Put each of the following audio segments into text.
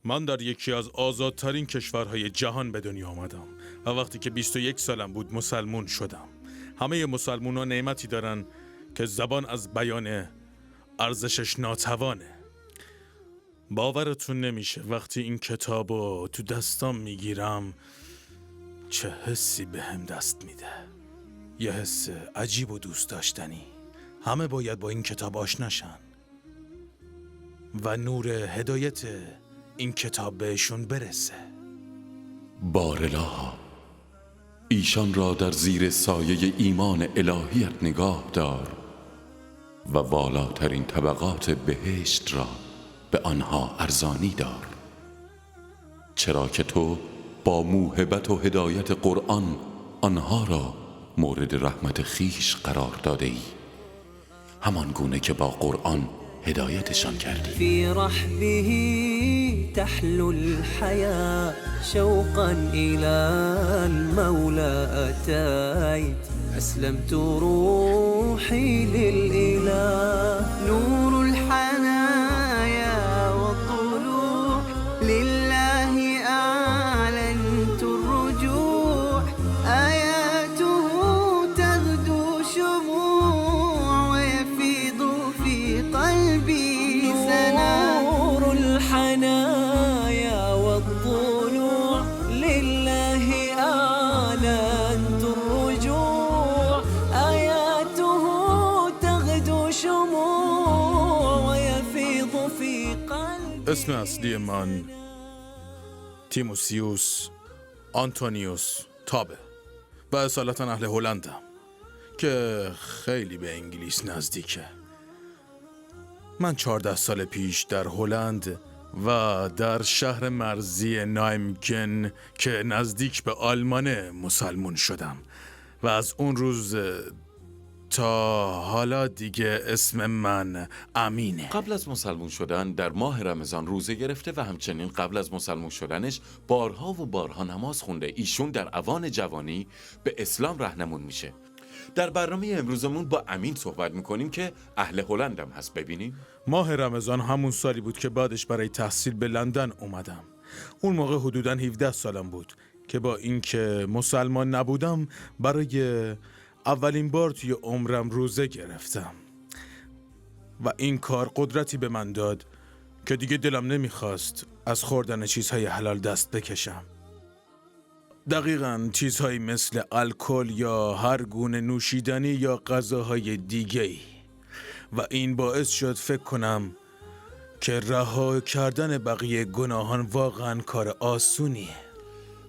من در یکی از آزادترین کشورهای جهان به دنیا آمدم و وقتی که 21 سالم بود مسلمون شدم. همه مسلمون ها نعمتی دارن که زبان از بیان ارزشش ناتوانه. باورتون نمیشه وقتی این کتابو تو دستام میگیرم چه حسی به هم دست میده. یه حس عجیب و دوست داشتنی. همه باید با این کتاب آشناشن و نور هدایت این کتاب بهشون برسه. بارلا ایشان را در زیر سایه ایمان الهیت نگاه دار و والاترین طبقات بهشت را به آنها ارزانی دار، چرا که تو با موهبت و هدایت قرآن آنها را مورد رحمت خیش قرار داده ای، همان گونه که با قرآن هدایتشان کردی. فی رحبه تحلو الحياة شوقا إلى المولى أتيت أسلمت روحي للإله نور الحنايا والطلوع لله أعلنت الرجوع آياته تغدو شموع ويفيض في قلبي سنا نور الحنايا والطلوع لله أعلنت الرجوع آياته تغدو شموع ويفيض في قلبي. اسم اصلی من تیموسیوس آنتونیوس تابه و اصالتا اهل هلندم که خیلی به انگلیس نزدیکه. من 14 سال پیش در هلند و در شهر مرزی نایمگن که نزدیک به آلمان مسلمون شدم و از اون روز تا حالا دیگه اسم من امینه. قبل از مسلمون شدن در ماه رمضان روزه گرفته و همچنین قبل از مسلمون شدنش بارها و بارها نماز خونده. ایشون در اوان جوانی به اسلام راهنمون میشه. در برنامه امروزمون با امین صحبت میکنیم که اهل هلندم هست. ببینیم. ماه رمضان همون سالی بود که بعدش برای تحصیل به لندن اومدم. اون موقع حدوداً 17 سالم بود که با اینکه مسلمان نبودم برای اولین بار توی عمرم روزه گرفتم و این کار قدرتی به من داد که دیگه دلم نمیخواست از خوردن چیزهای حلال دست بکشم. دقیقاً چیزهایی مثل الکل یا هر گونه نوشیدنی یا غذاهای دیگه‌ای و این باعث شد فکر کنم که رها کردن بقیه گناهان واقعاً کار آسونیه.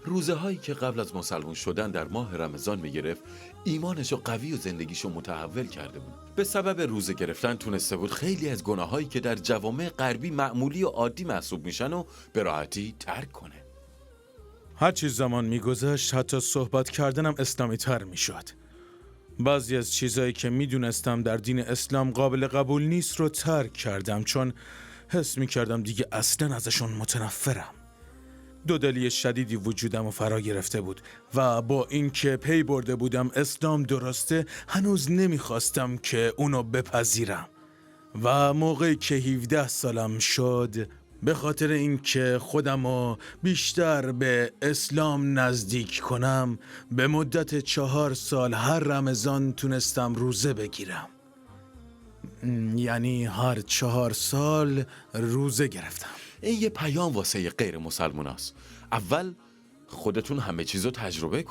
روزه هایی که قبل از مسلمون شدن در ماه رمضان میگرفت ایمانشو قوی و زندگیشو متحول کرده بود. به سبب روزه گرفتن تونسته بود خیلی از گناهایی که در جوامع غربی معمولی و عادی محسوب میشن و به راحتی ترک کنه. هر چیز زمان میگذشت حتی صحبت کردنم اسلامی تر میشد. بعضی از چیزایی که میدونستم در دین اسلام قابل قبول نیست رو ترک کردم چون حس میکردم دیگه اصلا ازشون متنفرم. دودلی شدیدی وجودم رو فرا گرفته بود و با اینکه پی برده بودم اسلام درسته هنوز نمیخواستم که اونو بپذیرم و موقعی که 17 سالم شد به خاطر اینکه خودم رو بیشتر به اسلام نزدیک کنم به مدت 4 سال هر رمضان تونستم روزه بگیرم. یعنی هر 4 سال روزه گرفتم. این یه پیام واسه غیر مسلمان هست. اول خودتون همه چیزو تجربه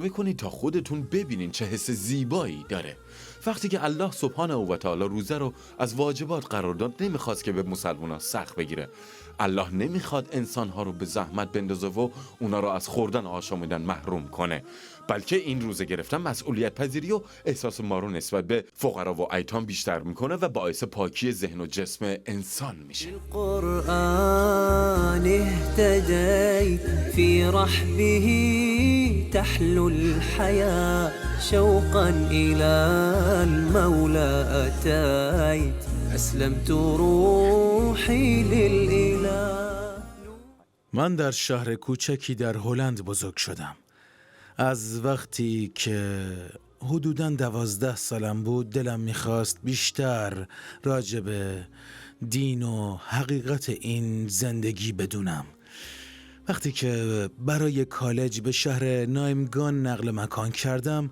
کنید تا خودتون ببینین چه حس زیبایی داره. وقتی که الله سبحانه و تعالی روزه رو از واجبات قرار داد نمیخواست که به مسلمان‌ها سخت بگیره. الله نمیخواد انسان‌ها رو به زحمت بندازه و اونا رو از خوردن آشامیدن محروم کنه، بلکه این روزه گرفتن مسئولیت پذیری و احساس ما رو نسبت به فقرا و ایتام بیشتر میکنه و باعث پاکی ذهن و جسم انسان میشه. القرآن اهتديت في رحبه تحلو الحياة شوقا إلى المولى أتيت أسلمت روحي للإله. من در شهر کوچکی در هلند بزرگ شدم. از وقتی که حدوداً 12 سالم بود دلم میخواست بیشتر راجع به دین و حقیقت این زندگی بدونم. وقتی که برای کالج به شهر نایمگان نقل مکان کردم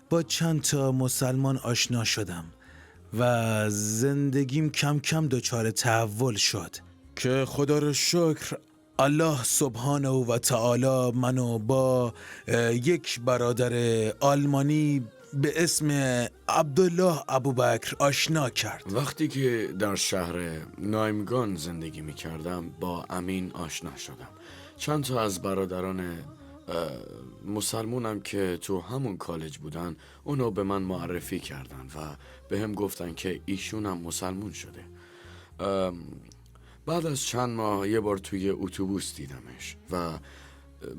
با چند تا مسلمان آشنا شدم و زندگیم کم کم دچار تحول شد که خدا رو شکر الله سبحانه و تعالی منو با یک برادر آلمانی به اسم عبدالله ابوبکر آشنا کرد. وقتی که در شهر نایمگان زندگی می کردم با امین آشنا شدم. چند تا از برادران مسلمونم که تو همون کالج بودن اونو به من معرفی کردن و به هم گفتن که ایشون هم مسلمون شده. بعد از چند ماه یه بار توی اتوبوس دیدمش و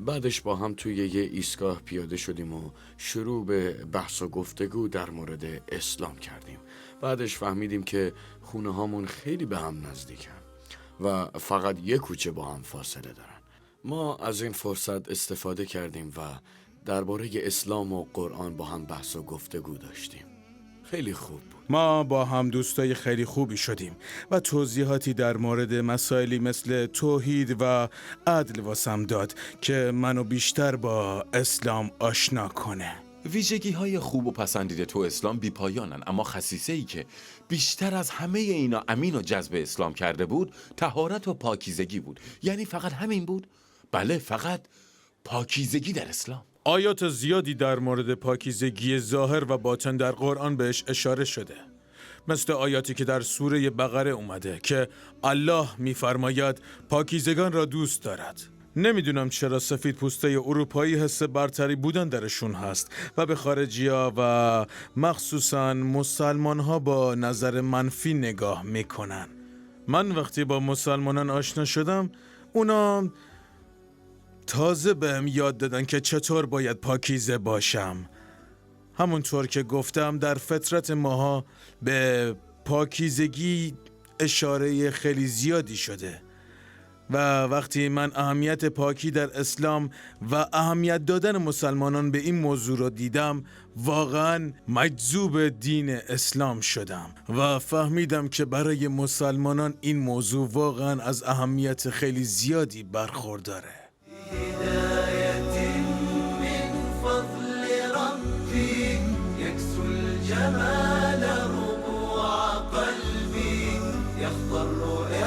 بعدش با هم توی یه ایستگاه پیاده شدیم و شروع به بحث و گفتگو در مورد اسلام کردیم. بعدش فهمیدیم که خونه هامون خیلی به هم نزدیکن و فقط یه کوچه با هم فاصله دارن. ما از این فرصت استفاده کردیم و درباره اسلام و قرآن با هم بحث و گفتگو داشتیم. خیلی خوب بود. ما با هم دوستای خیلی خوبی شدیم و توضیحاتی در مورد مسائلی مثل توحید و عدل واسم داد که منو بیشتر با اسلام آشنا کنه. ویژگی‌های خوب و پسندیده تو اسلام بی‌پایانن، اما خصیصه‌ای که بیشتر از همه اینا امین و جذب اسلام کرده بود طهارت و پاکیزگی بود. یعنی فقط همین بود؟ بله، فقط پاکیزگی در اسلام. آیات زیادی در مورد پاکیزگی ظاهر و باطن در قرآن بهش اشاره شده، مثل آیاتی که در سوره بقره اومده که الله می‌فرماید پاکیزگان را دوست دارد. نمیدونم چرا سفید پوسته اروپایی حس برتری بودن درشون هست و به خارجی‌ها و مخصوصاً مسلمان‌ها با نظر منفی نگاه میکنن. من وقتی با مسلمانان آشنا شدم اونا تازه بهم یاد دادن که چطور باید پاکیزه باشم. همونطور که گفتم در فطرت ماها به پاکیزگی اشاره خیلی زیادی شده و وقتی من اهمیت پاکی در اسلام و اهمیت دادن مسلمانان به این موضوع رو دیدم واقعا مجذوب دین اسلام شدم و فهمیدم که برای مسلمانان این موضوع واقعا از اهمیت خیلی زیادی برخورداره. هداية من فضل ربي يكسو الجمال ربوع قلبي يخضر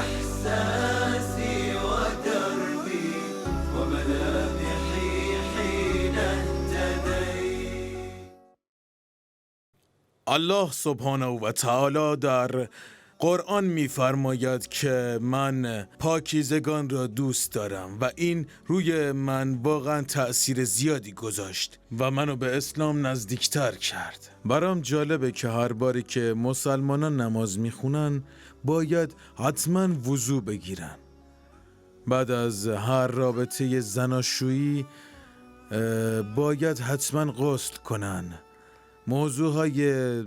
إحساسي ودربي وملامحي حين اهتديت. الله سبحانه و تعالی در قرآن می‌فرماید که من پاکیزگان را دوست دارم و این روی من واقعا تأثیر زیادی گذاشت و منو به اسلام نزدیکتر کرد. برام جالبه که هر باری که مسلمانان نماز میخونن باید حتما وضو بگیرن. بعد از هر رابطه زناشویی باید حتما غسل کنن. موضوعهای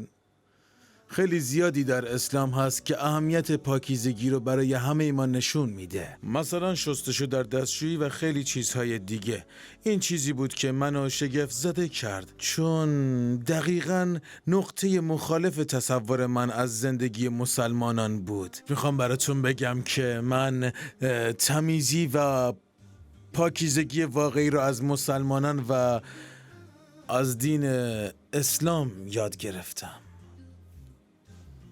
خیلی زیادی در اسلام هست که اهمیت پاکیزگی رو برای همه ما نشون میده. مثلا شستشو در دستشویی و خیلی چیزهای دیگه. این چیزی بود که منو شگفت زده کرد چون دقیقاً نقطه مخالف تصور من از زندگی مسلمانان بود. میخوام براتون بگم که من تمیزی و پاکیزگی واقعی رو از مسلمانان و از دین اسلام یاد گرفتم.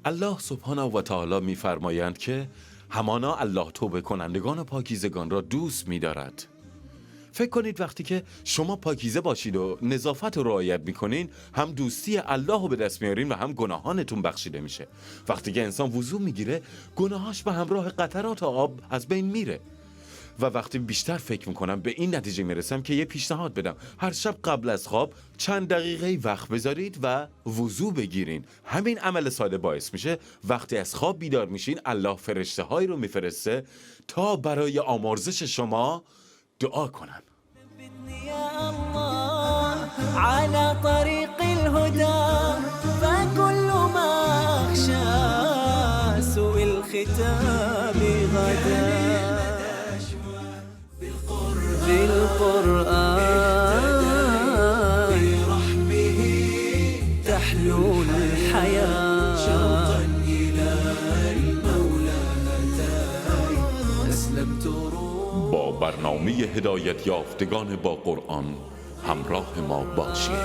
الله سبحانه و تعالی می‌فرمایند که همانا الله توبه کنندگان و پاکیزگان را دوست می‌دارد. فکر کنید وقتی که شما پاکیزه باشید و نظافت رو رعایت می‌کنین، هم دوستی الله رو به دست میارین و هم گناهانتون بخشیده میشه. وقتی که انسان وضو میگیره، گناهاش به همراه قطرات آب از بین میره. و وقتی بیشتر فکر میکنم به این نتیجه میرسم که یه پیشنهاد بدم. هر شب قبل از خواب چند دقیقه وقت بذارید و وضو بگیرین. همین عمل ساده باعث میشه وقتی از خواب بیدار میشین الله فرشته هایی رو میفرسته تا برای آمرزش شما دعا کنن. يا الله على طريق الهدى فكل ما أخشى سوء الختام غدا بالقرآن برحمه برنامه هدایت یافتگان با قرآن همراه ما باشید.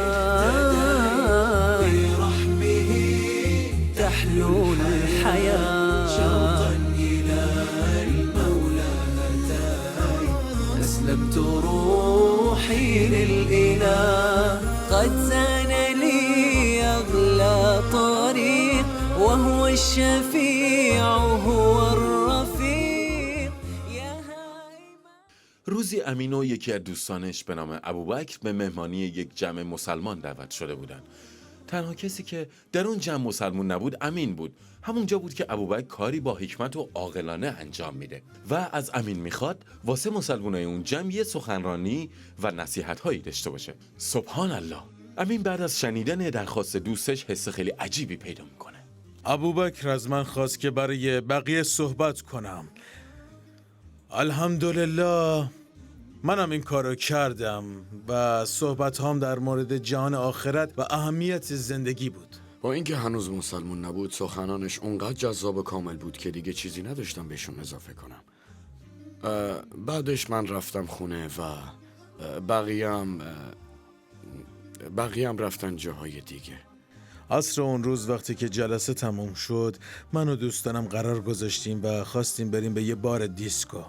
برحمه تحلو الحياة شوقا إلى المولى هتاي أسلمت روحي للإله قد زان لي أغلى طريق وهو الشفيع هو الرفيق يا هائما. روزی امین و یکی از دوستانش به نام ابوبکر به مهمانی یک جمع مسلمان دعوت شده بودند. تنها کسی که در اون جمع مسلمان نبود امین بود. همونجا بود که ابوبکر کاری با حکمت و عاقلانه انجام میده و از امین میخواد واسه مسلمانای اون جمع یه سخنرانی و نصیحت‌هایی داشته باشه. سبحان الله. امین بعد از شنیدن درخواست دوستش حس خیلی عجیبی پیدا میکنه. ابوبکر از من خواست که برای بقیه صحبت کنم. الحمدلله منم این کارو کردم و صحبت هم در مورد جهان آخرت و اهمیت زندگی بود. با اینکه هنوز مسلمون نبود سخنانش اونقدر جذاب و کامل بود که دیگه چیزی نداشتم بهشون اضافه کنم. بعدش من رفتم خونه و بقیه هم رفتن جاهای دیگه. عصر اون روز وقتی که جلسه تموم شد من و دوستانم قرار گذاشتیم و خواستیم بریم به یه بار دیسکو.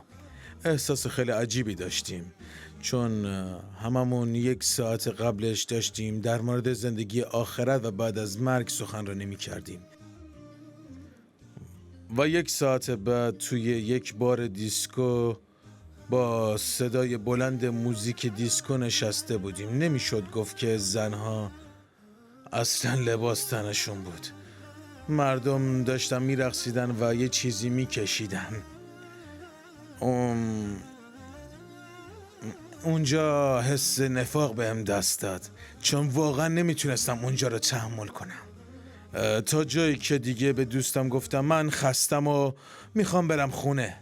احساس خیلی عجیبی داشتیم چون هممون 1 ساعت قبلش داشتیم در مورد زندگی آخرت و بعد از مرگ سخنرانی می‌کردیم و 1 ساعت بعد توی یک بار دیسکو با صدای بلند موزیک دیسکو نشسته بودیم. نمیشد گفت که زنها اصلا لباس تنشون بود. مردم داشتن میرقصیدن و یه چیزی میکشیدن. اونجا حس نفاق بهم دست داد چون واقعا نمیتونستم اونجا رو تحمل کنم. تا جایی که دیگه به دوستم گفتم من خستم و میخوام برم خونه.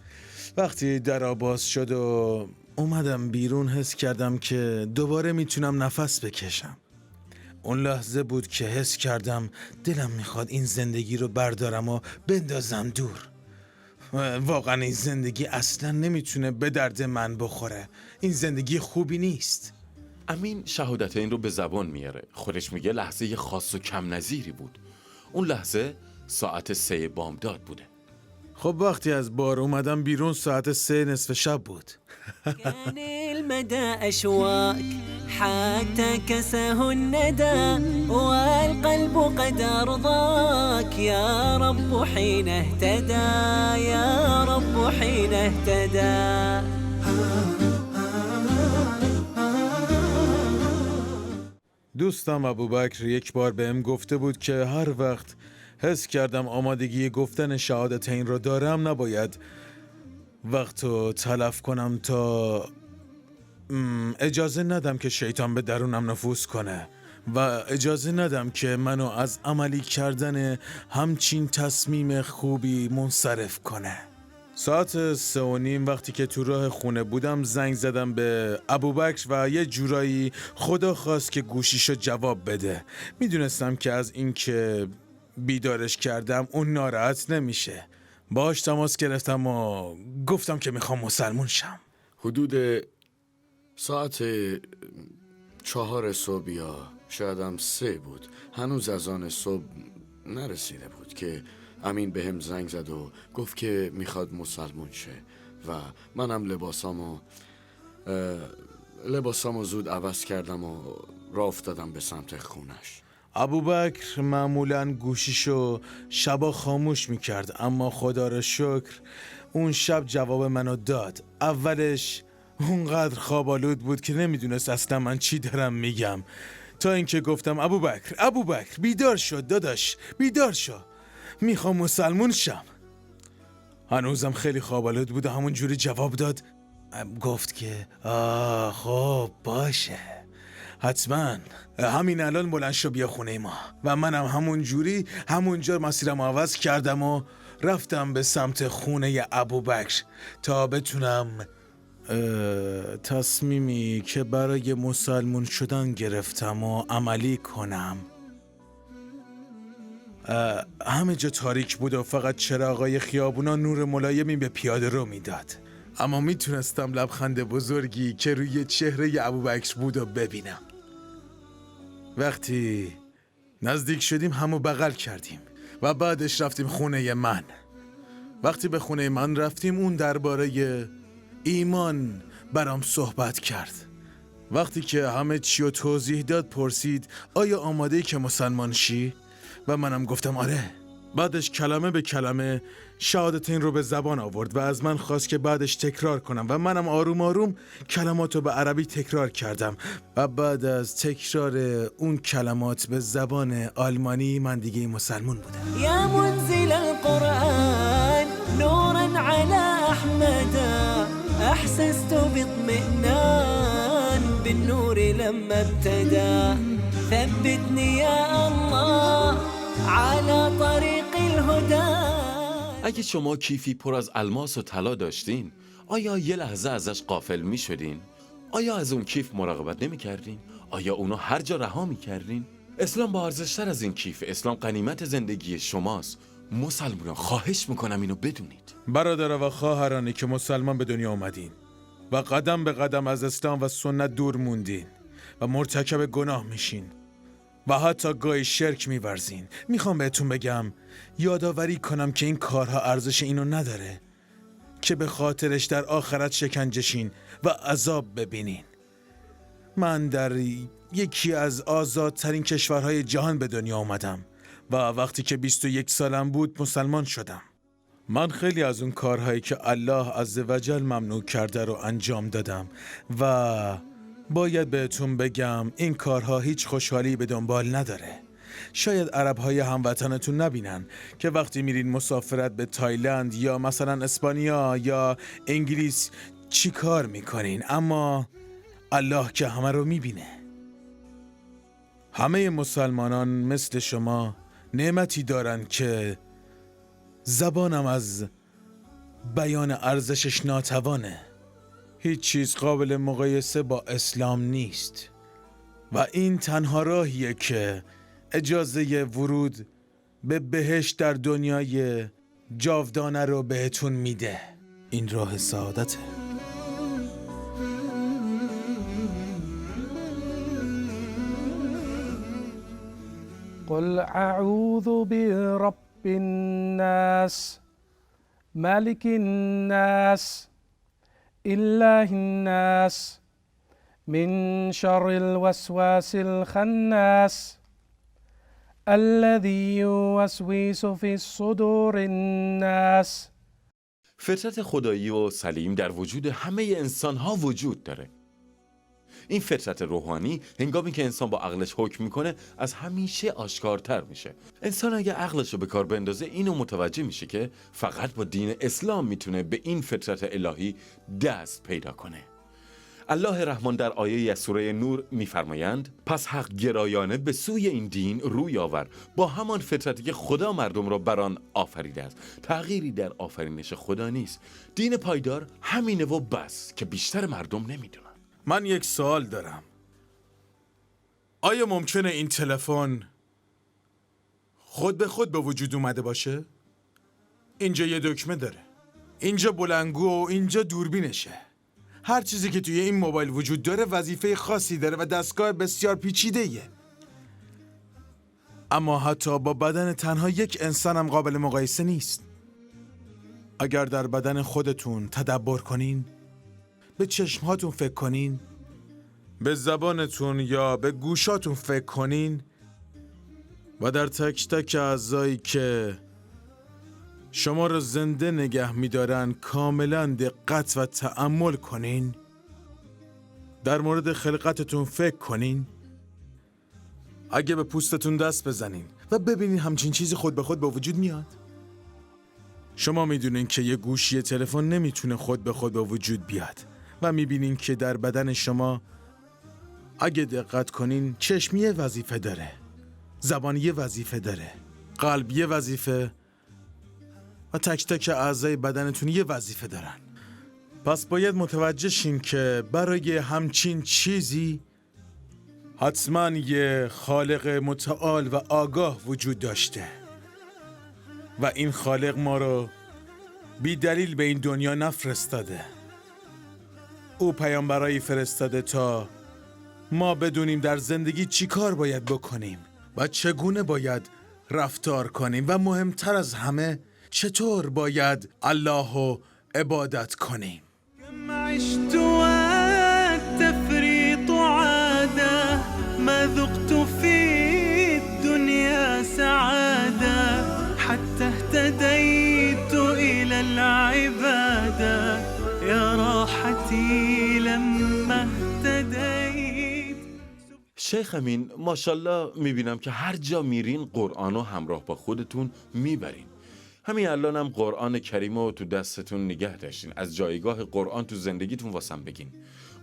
وقتی در باز شد و اومدم بیرون حس کردم که دوباره میتونم نفس بکشم. اون لحظه بود که حس کردم دلم میخواد این زندگی رو بردارم و بندازم دور. واقعا این زندگی اصلا نمیتونه به درد من بخوره. این زندگی خوبی نیست. امین شهادت این رو به زبان میاره. خودش میگه لحظه خاص و کم نظیری بود. اون لحظه ساعت 3 بامداد بوده. خب وقتی از بار اومدم بیرون ساعت 3 نصف شب بود. كان المدى أشواك حتى كسه الندى والقلب قد أرضاك يا رب حين اهتدى يا رب حين اهتدى. دوستم ابوبکر یک بار بهم گفته بود که هر وقت حس کردم آمادگی گفتن شهادت این رو دارم نباید وقتو تلف کنم تا اجازه ندم که شیطان به درونم نفوذ کنه و اجازه ندم که منو از عملی کردن همچین تصمیم خوبی منصرف کنه. ساعت 3:30 وقتی که تو راه خونه بودم زنگ زدم به ابوبکر و یه جورایی خدا خواست که گوشیشو جواب بده. میدونستم که از این که بیدارش کردم اون ناراحت نمیشه. باهاش تماس گرفتم و گفتم که میخوام مسلمون شم. حدود ساعت 4 صبح یا شایدم 3 بود. هنوز از آن صبح نرسیده بود که امین به هم زنگ زد و گفت که میخواد مسلمون شه و منم لباسامو زود عوض کردم و راه افتادم به سمت خونش. ابوبکر معمولاً گوشیشو شبا خاموش میکرد اما خدا را شکر اون شب جواب منو داد. اولش اونقدر خوابالود بود که نمیدونست اصلا من چی دارم میگم تا اینکه گفتم ابوبکر بیدار شد داداش، بیدار شو، میخوام مسلمون شم. هنوزم خیلی خوابالود بود و همون جوری جواب داد. گفت که خب باشه حتما همین الان بلند شو بیا خونه ما. و منم همون جوری همونجا مسیرم عوض کردم و رفتم به سمت خونه ابوبکر تا بتونم تصمیمی که برای مسلمون شدن گرفتم و عملی کنم. همه جا تاریک بود و فقط چراغای خیابونا نور ملایمی به پیاده رو میداد. اما میتونستم لبخند بزرگی که روی چهره ابوبکر بود و ببینم. وقتی نزدیک شدیم همو بغل کردیم و بعدش رفتیم خونه من. وقتی به خونه من رفتیم اون درباره ایمان برام صحبت کرد. وقتی که همه چی رو توضیح داد پرسید آیا آماده‌ای که مسلمان شی؟ و منم گفتم آره. بعدش کلمه به کلمه شهادتین رو به زبان آورد و از من خواست که بعدش تکرار کنم و منم آروم آروم کلمات رو به عربی تکرار کردم و بعد از تکرار اون کلمات به زبان آلمانی من دیگه مسلمان بودم. يا منزل القرآن نورا على أحمد أحسست باطمئنان بالنور لما ابتدى ثبتني يا الله على طريق الهدى. اگه شما کیفی پر از الماس و طلا داشتین، آیا یه لحظه ازش غافل می شدین؟ آیا از اون کیف مراقبت نمی کردین؟ آیا اونو هر جا رها می کردین؟ اسلام با ارزشتر از این کیف. اسلام غنیمت زندگی شماست. مسلمانان خواهش میکنم اینو بدونید. برادر و خواهرانی که مسلمان به دنیا اومدین و قدم به قدم از اسلام و سنت دور موندین و مرتکب گناه میشین و حتی گاهی شرک میورزین، میخوام بهتون بگم یادآوری کنم که این کارها ارزش اینو نداره که به خاطرش در آخرت شکنجشین و عذاب ببینین. من در یکی از آزادترین کشورهای جهان به دنیا اومدم و وقتی که 21 سالم بود مسلمان شدم. من خیلی از اون کارهایی که الله عزوجل ممنوع کرده رو انجام دادم و باید بهتون بگم این کارها هیچ خوشحالی به دنبال نداره. شاید عربهای هموطنتون نبینن که وقتی میرین مسافرت به تایلند یا مثلا اسپانیا یا انگلیس چی کار میکنین، اما الله که همه رو میبینه. همه مسلمانان مثل شما نعمتی دارن که زبانم از بیان ارزشش ناتوانه. هیچ چیز قابل مقایسه با اسلام نیست و این تنها راهیه که اجازه ورود به بهشت در دنیای جاودانه رو بهتون میده. این راه سعادته. قل اعوذ برب الناس ملك الناس إله الناس من شر الوسواس الخناس الذي يوسوس في صدور الناس. فطرت خدایی و سلیم در وجود همه انسان ها وجود داره. این فطرت روحانی هنگامی که انسان با عقلش حکم میکنه از همیشه آشکارتر میشه. انسان اگه عقلش رو به کار بندازه اینو متوجه میشه که فقط با دین اسلام میتونه به این فطرت الهی دست پیدا کنه. الله رحمان در آیه از سوره نور میفرمایند پس حق گرایانه به سوی این دین روی آور با همان فطرتی که خدا مردم را بر آن آفریده است. تغییری در آفرینش خدا نیست. دین پایدار همینه و بس که بیشتر مردم نمیدونن. من یک سوال دارم. آیا ممکنه این تلفن خود به خود به وجود اومده باشه؟ اینجا یه دکمه داره، اینجا بلنگو و اینجا دوربینشه. هر چیزی که توی این موبایل وجود داره وظیفه خاصی داره و دستگاه بسیار پیچیده‌ایه. اما حتی با بدن تنها یک انسان هم قابل مقایسه نیست. اگر در بدن خودتون تدبر کنین، به چشمهاتون فکر کنین، به زبانتون یا به گوشاتون فکر کنین و در تک تک اعضایی که شما رو زنده نگه می‌دارن کاملا دقت و تأمل کنین، در مورد خلقتتون فکر کنین، اگه به پوستتون دست بزنین و ببینین همچین چیزی خود به خود به وجود میاد. شما میدونین که یه گوشی تلفن نمیتونه خود به خود به وجود بیاد و میبینین که در بدن شما اگه دقت کنین چشم یه وظیفه داره، زبان یه وظیفه داره، قلب یه وظیفه و تک تک اعضای بدنتون یه وظیفه دارن. پس باید متوجه شین که برای همچین چیزی حتما یه خالق متعال و آگاه وجود داشته و این خالق ما رو بی دلیل به این دنیا نفرستاده او پیامبرایی فرستاده تا ما بدونیم در زندگی چی کار باید بکنیم و چگونه باید رفتار کنیم و مهمتر از همه چطور باید الله رو عبادت کنیم. كم عشت والتفريط عادة ما ذقت في الدنيا سعادة حتى اهتديت إلى العبادة يا راحتي لما اهتديت. شیخ امین ماشاءالله میبینم که هر جا میرین قرآن رو همراه با خودتون میبرین. همین الان هم قرآن کریم رو تو دستتون نگه داشتین. از جایگاه قرآن تو زندگیتون واسم بگین.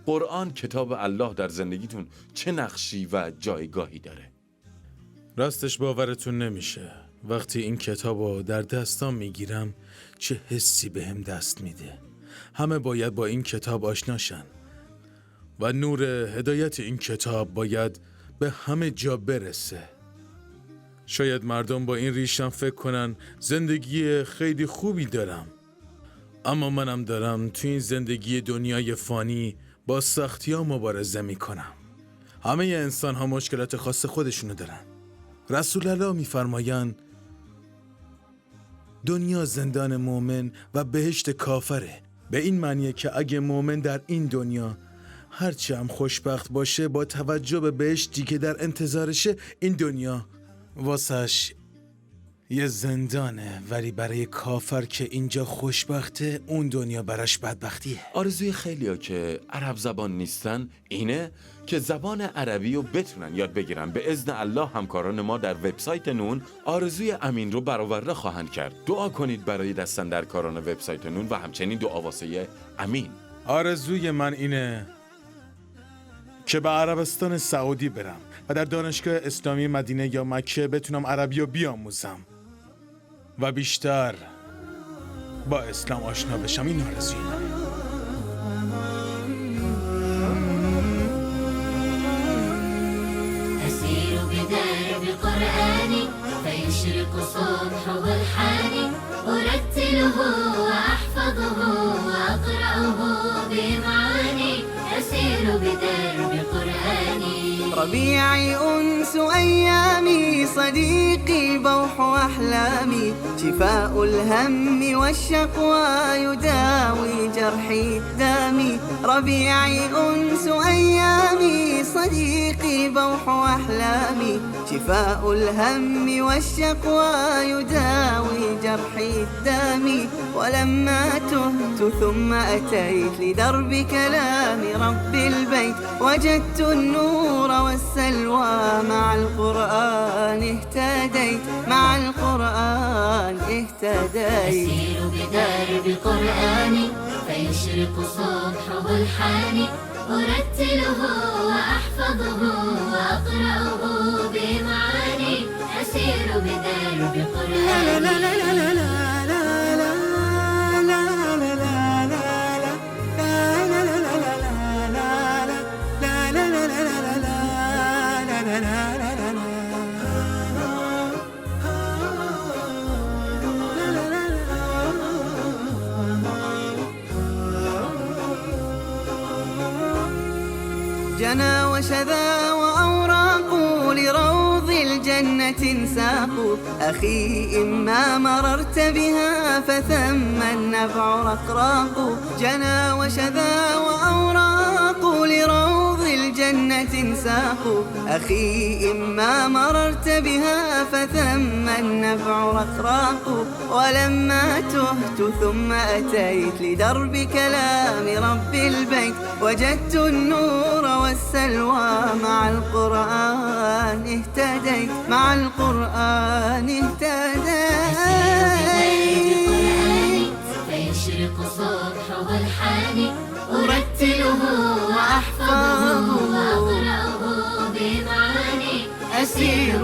قرآن کتاب الله در زندگیتون چه نقشی و جایگاهی داره؟ راستش باورتون نمیشه وقتی این کتاب رو در دستام میگیرم چه حسی بهم دست میده. همه باید با این کتاب آشناشن و نور هدایت این کتاب باید به همه جا برسه. شاید مردم با این ریشم فکر کنن زندگی خیلی خوبی دارم، اما منم دارم تو این زندگی دنیای فانی با سختی ها مبارزه میکنم. همه انسان ها مشکلات خاص خودشونو دارن. رسول الله میفرماین دنیا زندان مومن و بهشت کافره. به این معنیه که اگه مومن در این دنیا هرچی هم خوشبخت باشه با توجه به بهشتی که در انتظارشه، این دنیا واسش یه زندانه، ولی برای کافر که اینجا خوشبخته اون دنیا براش بدبختیه. آرزوی خیلیا که عرب زبان نیستن اینه که زبان عربی رو بتونن یاد بگیرن. به اذن الله همکاران ما در وبسایت نون آرزوی امین رو برآورده خواهند کرد. دعا کنید برای دستن در کاران وبسایت نون و همچنین دعا واسه امین. آرزوی من اینه که به عربستان سعودی برم و در دانشگاه اسلامی مدینه یا مکه بتونم عربی رو بیاموزم و بیشتر با اسلام آشنا بشم. این آرزوی منه. أسير بدرب قرآني فيشرق صبحه الحاني أرتله وأحفظه وأقرأه بمعاني أسير بدرب قرآني ربيعي أنس أيامي صديقي بوح أحلامي شفاء الهم والشقوى يداوي جرحي دامي ربيعي أنس أيامي صديقي بوح أحلامي شفاء الهم والشقوى يداوي جرحي دامي ولما تهت ثم أتيت لدرب كلام رب البيت وجدت النور والسلوى مع القرآن اهتديت مع القرآن اهتديت أسير بدرب قرآني فيشرق صبحه الحاني أرتله وأحفظه وأقرأه بمعاني أسير بدرب قرآني لا لا لا لا لا جنى وشذا وأوراق لروض الجنة ساق أخي إما مررت بها فثم النفع رقراق جنى وشذا وأوراق لروض الجنة ساق أخي إما مررت بها فثم النفع رقراق ولما تهت ثم أتيت لدرب كلام رب البيت وجدت النور والسلوى مع القرآن اهتديت مع القرآن اهتديت فيشرق صبحه الحاني أرتله وأحفظه وأقرأه بمعاني أسير